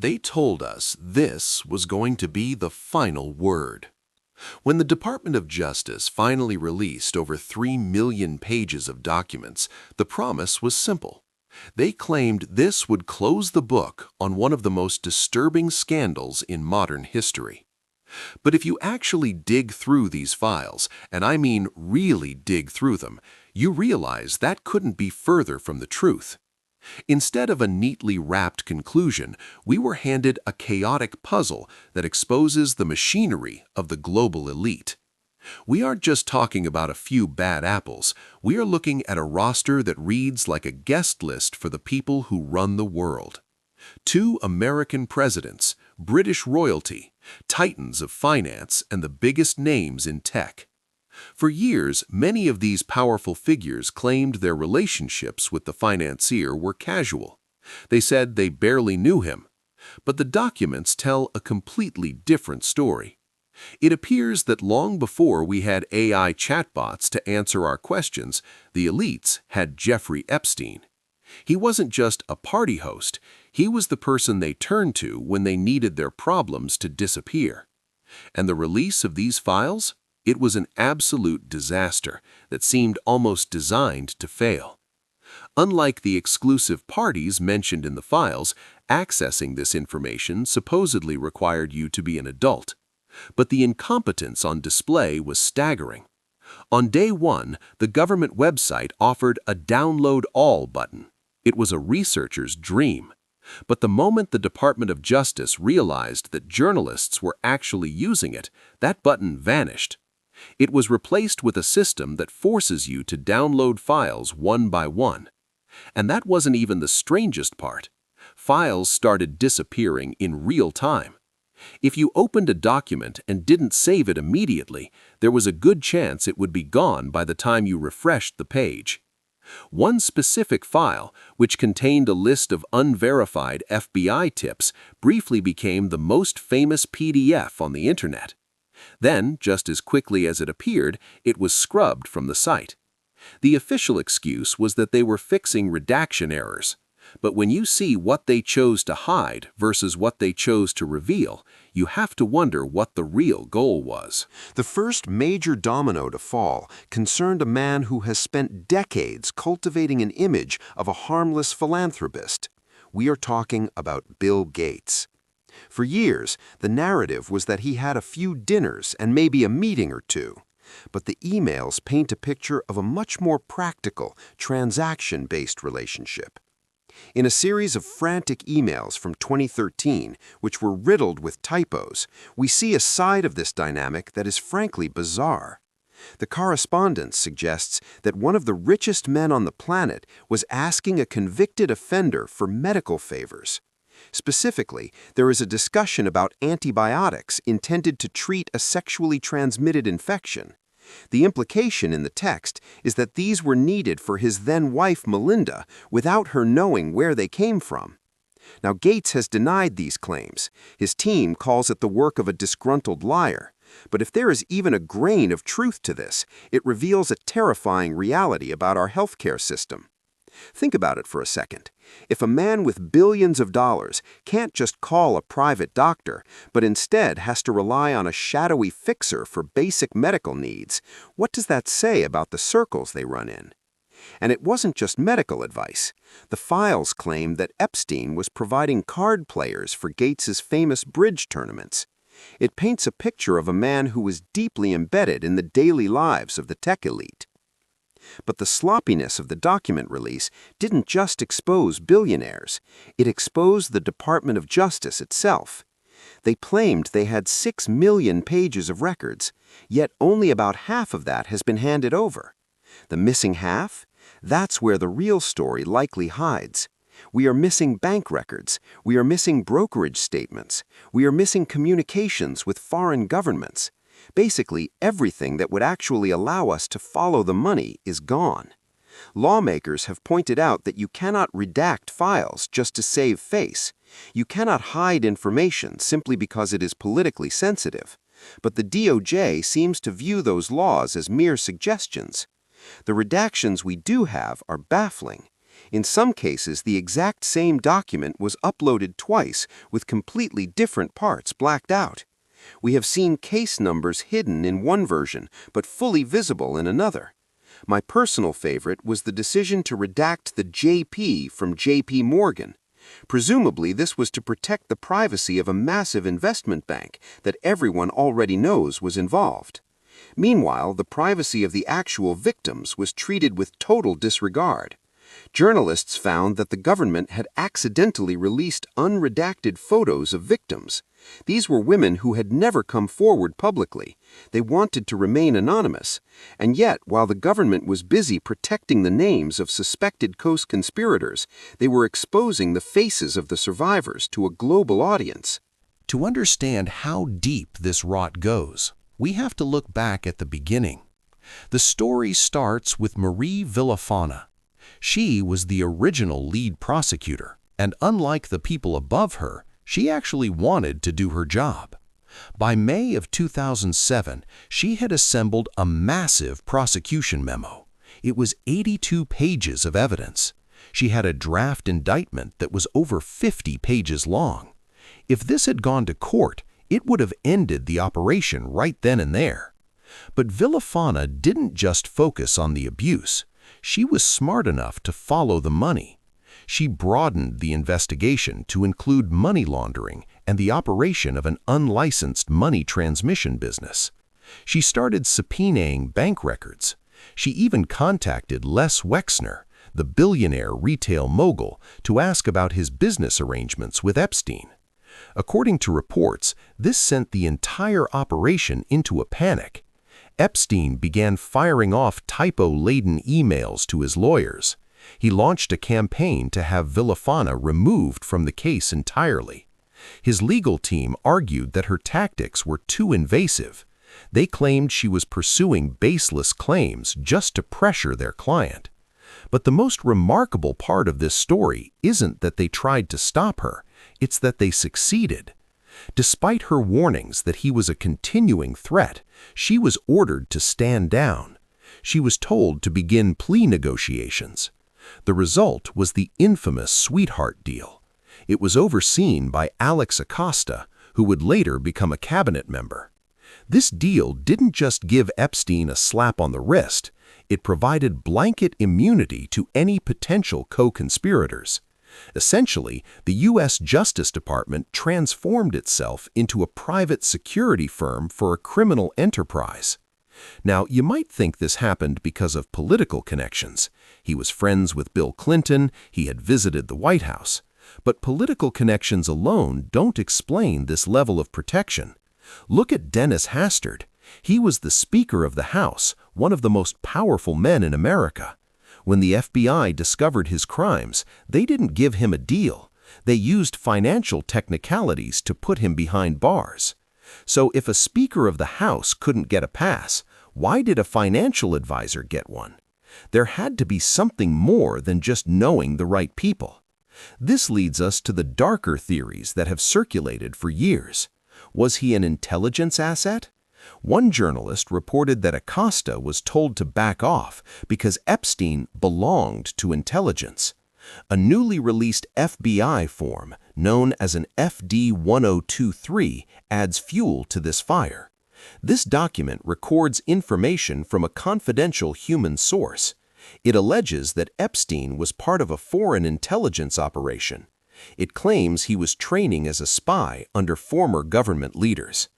They told us this was going to be the final word. When the Department of Justice finally released over 3 million pages of documents, the promise was simple. They claimed this would close the book on one of the most disturbing scandals in modern history. But if you actually dig through these files, and I mean really dig through them, you realize that couldn't be further from the truth. Instead of a neatly wrapped conclusion, we were handed a chaotic puzzle that exposes the machinery of the global elite. We aren't just talking about a few bad apples. We are looking at a roster that reads like a guest list for the people who run the world. 2 American presidents, British royalty, titans of finance, and the biggest names in tech. For years, many of these powerful figures claimed their relationships with the financier were casual. They said they barely knew him. But the documents tell a completely different story. It appears that long before we had AI chatbots to answer our questions, the elites had Jeffrey Epstein. He wasn't just a party host, he was the person they turned to when they needed their problems to disappear. And the release of these files? It was an absolute disaster that seemed almost designed to fail. Unlike the exclusive parties mentioned in the files, accessing this information supposedly required you to be an adult. But the incompetence on display was staggering. On day 1, the government website offered a Download All button. It was a researcher's dream. But the moment the Department of Justice realized that journalists were actually using it, that button vanished. It was replaced with a system that forces you to download files one by one. And that wasn't even the strangest part. Files started disappearing in real time. If you opened a document and didn't save it immediately, there was a good chance it would be gone by the time you refreshed the page. One specific file, which contained a list of unverified FBI tips, briefly became the most famous PDF on the internet. Then, just as quickly as it appeared, it was scrubbed from the site. The official excuse was that they were fixing redaction errors. But when you see what they chose to hide versus what they chose to reveal, you have to wonder what the real goal was. The first major domino to fall concerned a man who has spent decades cultivating an image of a harmless philanthropist. We are talking about Bill Gates. For years, the narrative was that he had a few dinners and maybe a meeting or two. But the emails paint a picture of a much more practical, transaction-based relationship. In a series of frantic emails from 2013, which were riddled with typos, we see a side of this dynamic that is frankly bizarre. The correspondence suggests that one of the richest men on the planet was asking a convicted offender for medical favors. Specifically, there is a discussion about antibiotics intended to treat a sexually transmitted infection. The implication in the text is that these were needed for his then-wife Melinda without her knowing where they came from. Now, Gates has denied these claims. His team calls it the work of a disgruntled liar. But if there is even a grain of truth to this, it reveals a terrifying reality about our healthcare system. Think about it for a second. If a man with billions of dollars can't just call a private doctor, but instead has to rely on a shadowy fixer for basic medical needs, what does that say about the circles they run in? And it wasn't just medical advice. The files claim that Epstein was providing card players for Gates's famous bridge tournaments. It paints a picture of a man who was deeply embedded in the daily lives of the tech elite. But the sloppiness of the document release didn't just expose billionaires. It exposed the Department of Justice itself. They claimed they had 6 million pages of records, yet only about half of that has been handed over. The missing half? That's where the real story likely hides. We are missing bank records. We are missing brokerage statements. We are missing communications with foreign governments. Basically, everything that would actually allow us to follow the money is gone. Lawmakers have pointed out that you cannot redact files just to save face. You cannot hide information simply because it is politically sensitive. But the DOJ seems to view those laws as mere suggestions. The redactions we do have are baffling. In some cases, the exact same document was uploaded twice with completely different parts blacked out. We have seen case numbers hidden in one version but fully visible in another. My personal favorite was the decision to redact the JP from JP Morgan. Presumably, this was to protect the privacy of a massive investment bank that everyone already knows was involved. Meanwhile, the privacy of the actual victims was treated with total disregard. Journalists found that the government had accidentally released unredacted photos of victims. These were women who had never come forward publicly. They wanted to remain anonymous. And yet, while the government was busy protecting the names of suspected co-conspirators, they were exposing the faces of the survivors to a global audience. To understand how deep this rot goes, we have to look back at the beginning. The story starts with Marie Villafana. She was the original lead prosecutor, and unlike the people above her, she actually wanted to do her job. By May of 2007, she had assembled a massive prosecution memo. It was 82 pages of evidence. She had a draft indictment that was over 50 pages long. If this had gone to court, it would have ended the operation right then and there. But Villafana didn't just focus on the abuse. She was smart enough to follow the money. She broadened the investigation to include money laundering and the operation of an unlicensed money transmission business. She started subpoenaing bank records. She even contacted Les Wexner, the billionaire retail mogul, to ask about his business arrangements with Epstein. According to reports, this sent the entire operation into a panic. Epstein began firing off typo-laden emails to his lawyers. He launched a campaign to have Villafana removed from the case entirely. His legal team argued that her tactics were too invasive. They claimed she was pursuing baseless claims just to pressure their client. But the most remarkable part of this story isn't that they tried to stop her, it's that they succeeded. Despite her warnings that he was a continuing threat, she was ordered to stand down. She was told to begin plea negotiations. The result was the infamous sweetheart deal. It was overseen by Alex Acosta, who would later become a cabinet member. This deal didn't just give Epstein a slap on the wrist, it provided blanket immunity to any potential co-conspirators. Essentially, the U.S. Justice Department transformed itself into a private security firm for a criminal enterprise. Now, you might think this happened because of political connections. He was friends with Bill Clinton, he had visited the White House. But political connections alone don't explain this level of protection. Look at Dennis Hastert. He was the Speaker of the House, one of the most powerful men in America. When the FBI discovered his crimes, they didn't give him a deal. They used financial technicalities to put him behind bars. So if a Speaker of the House couldn't get a pass, why did a financial advisor get one? There had to be something more than just knowing the right people. This leads us to the darker theories that have circulated for years. Was he an intelligence asset? One journalist reported that Acosta was told to back off because Epstein belonged to intelligence. A newly released FBI form, known as an FD-1023, adds fuel to this fire. This document records information from a confidential human source. It alleges that Epstein was part of a foreign intelligence operation. It claims he was training as a spy under former government leaders.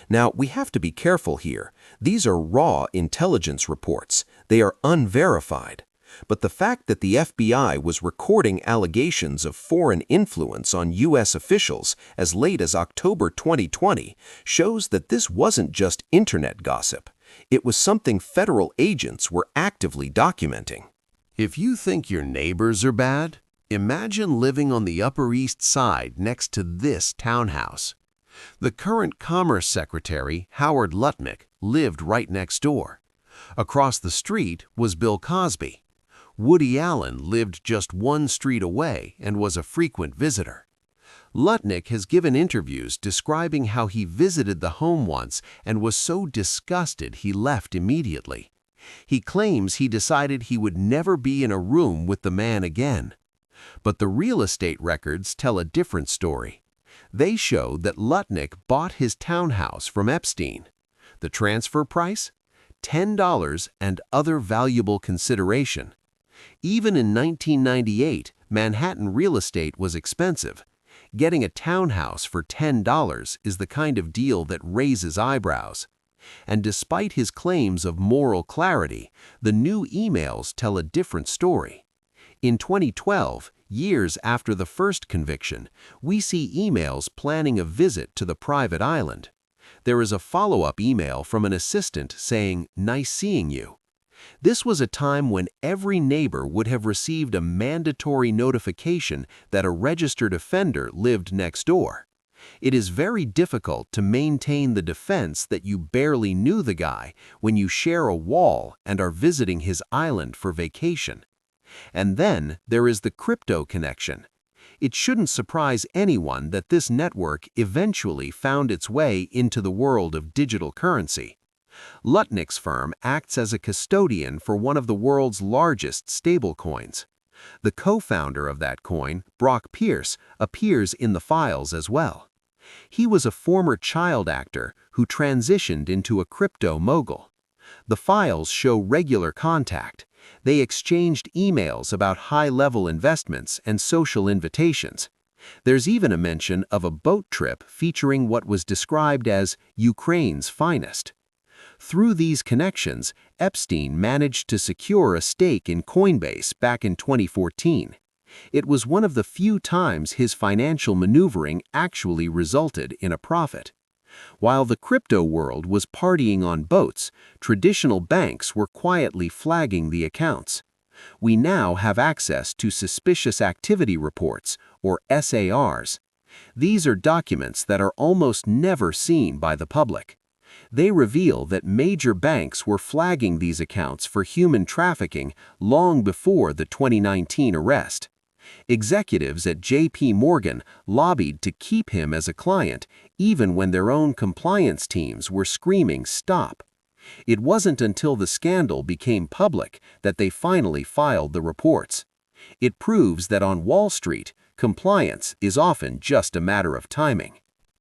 Now, we have to be careful here. These are raw intelligence reports. They are unverified. But the fact that the FBI was recording allegations of foreign influence on U.S. officials as late as October 2020 shows that this wasn't just internet gossip. It was something federal agents were actively documenting. If you think your neighbors are bad, imagine living on the Upper East Side next to this townhouse. The current Commerce Secretary, Howard Lutnick, lived right next door. Across the street was Bill Cosby. Woody Allen lived just one street away and was a frequent visitor. Lutnick has given interviews describing how he visited the home once and was so disgusted he left immediately. He claims he decided he would never be in a room with the man again. But the real estate records tell a different story. They show that Lutnick bought his townhouse from Epstein. The transfer price? $10 and other valuable consideration. Even in 1998, Manhattan real estate was expensive. Getting a townhouse for $10 is the kind of deal that raises eyebrows. And despite his claims of moral clarity, the new emails tell a different story. In 2012, years after the first conviction, we see emails planning a visit to the private island. There is a follow-up email from an assistant saying, "Nice seeing you." This was a time when every neighbor would have received a mandatory notification that a registered offender lived next door. It is very difficult to maintain the defense that you barely knew the guy when you share a wall and are visiting his island for vacation. And then there is the crypto connection. It shouldn't surprise anyone that this network eventually found its way into the world of digital currency. Lutnick's firm acts as a custodian for one of the world's largest stablecoins. The co-founder of that coin, Brock Pierce, appears in the files as well. He was a former child actor who transitioned into a crypto mogul. The files show regular contact. They exchanged emails about high-level investments and social invitations. There's even a mention of a boat trip featuring what was described as Ukraine's finest. Through these connections, Epstein managed to secure a stake in Coinbase back in 2014. It was one of the few times his financial maneuvering actually resulted in a profit. While the crypto world was partying on boats, traditional banks were quietly flagging the accounts. We now have access to suspicious activity reports, or SARs. These are documents that are almost never seen by the public. They reveal that major banks were flagging these accounts for human trafficking long before the 2019 arrest. Executives at J.P. Morgan lobbied to keep him as a client, even when their own compliance teams were screaming stop. It wasn't until the scandal became public that they finally filed the reports. It proves that on Wall Street, compliance is often just a matter of timing.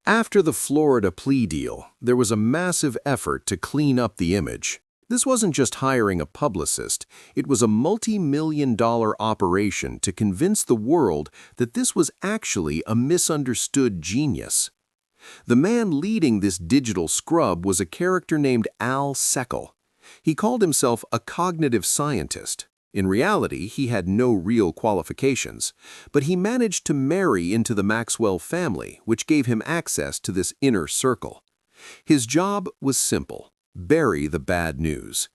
After the Florida plea deal, there was a massive effort to clean up the image. This wasn't just hiring a publicist, it was a multi-million-dollar operation to convince the world that this was actually a misunderstood genius. The man leading this digital scrub was a character named Al Seckel. He called himself a cognitive scientist. In reality, he had no real qualifications, but he managed to marry into the Maxwell family, which gave him access to this inner circle. His job was simple: bury the bad news.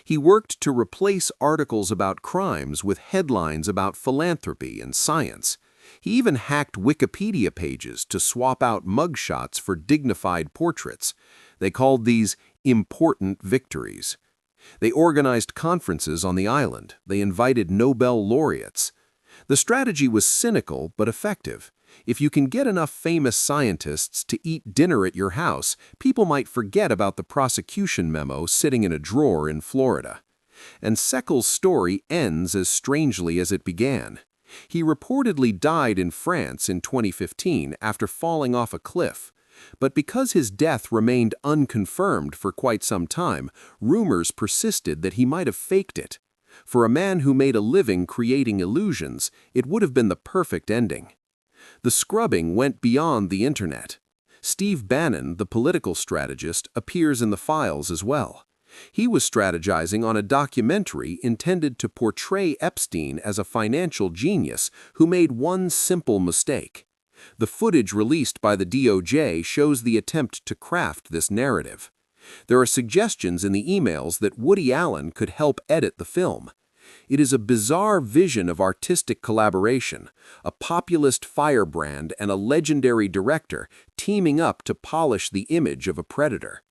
He worked to replace articles about crimes with headlines about philanthropy and science. He even hacked Wikipedia pages to swap out mugshots for dignified portraits. They called these important victories. They organized conferences on the island. They invited Nobel laureates. The strategy was cynical but effective. If you can get enough famous scientists to eat dinner at your house, people might forget about the prosecution memo sitting in a drawer in Florida. And Seckel's story ends as strangely as it began. He reportedly died in France in 2015 after falling off a cliff. But because his death remained unconfirmed for quite some time, rumors persisted that he might have faked it. For a man who made a living creating illusions, it would have been the perfect ending. The scrubbing went beyond the internet. Steve Bannon, the political strategist, appears in the files as well. He was strategizing on a documentary intended to portray Epstein as a financial genius who made one simple mistake. The footage released by the DOJ shows the attempt to craft this narrative. There are suggestions in the emails that Woody Allen could help edit the film. It is a bizarre vision of artistic collaboration, a populist firebrand and a legendary director teaming up to polish the image of a predator.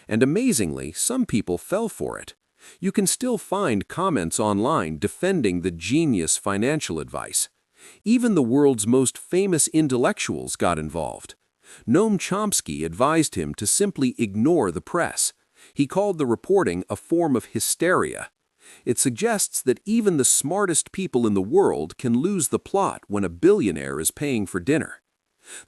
And amazingly, some people fell for it. You can still find comments online defending the genius financial advice. Even the world's most famous intellectuals got involved. Noam Chomsky advised him to simply ignore the press. He called the reporting a form of hysteria. It suggests that even the smartest people in the world can lose the plot when a billionaire is paying for dinner.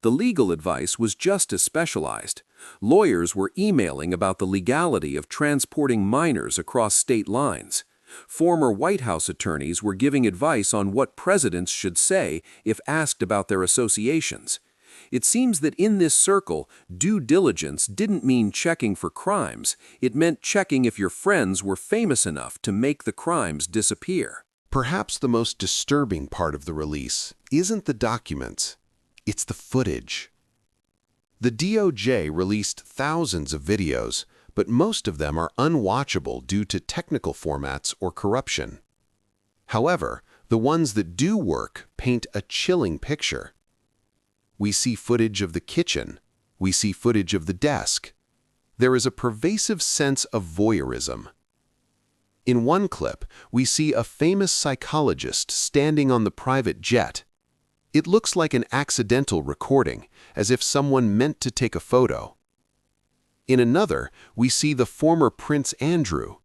The legal advice was just as specialized. Lawyers were emailing about the legality of transporting minors across state lines. Former White House attorneys were giving advice on what presidents should say if asked about their associations. It seems that in this circle, due diligence didn't mean checking for crimes. It meant checking if your friends were famous enough to make the crimes disappear. Perhaps the most disturbing part of the release isn't the documents, it's the footage. The DOJ released thousands of videos, but most of them are unwatchable due to technical formats or corruption. However, the ones that do work paint a chilling picture. We see footage of the kitchen. We see footage of the desk. There is a pervasive sense of voyeurism. In one clip, we see a famous psychologist standing on the private jet. It looks like an accidental recording, as if someone meant to take a photo. In another, we see the former Prince Andrew.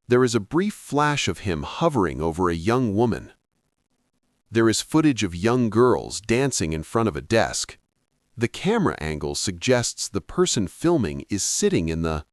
There is a brief flash of him hovering over a young woman. There is footage of young girls dancing in front of a desk. The camera angle suggests the person filming is sitting in the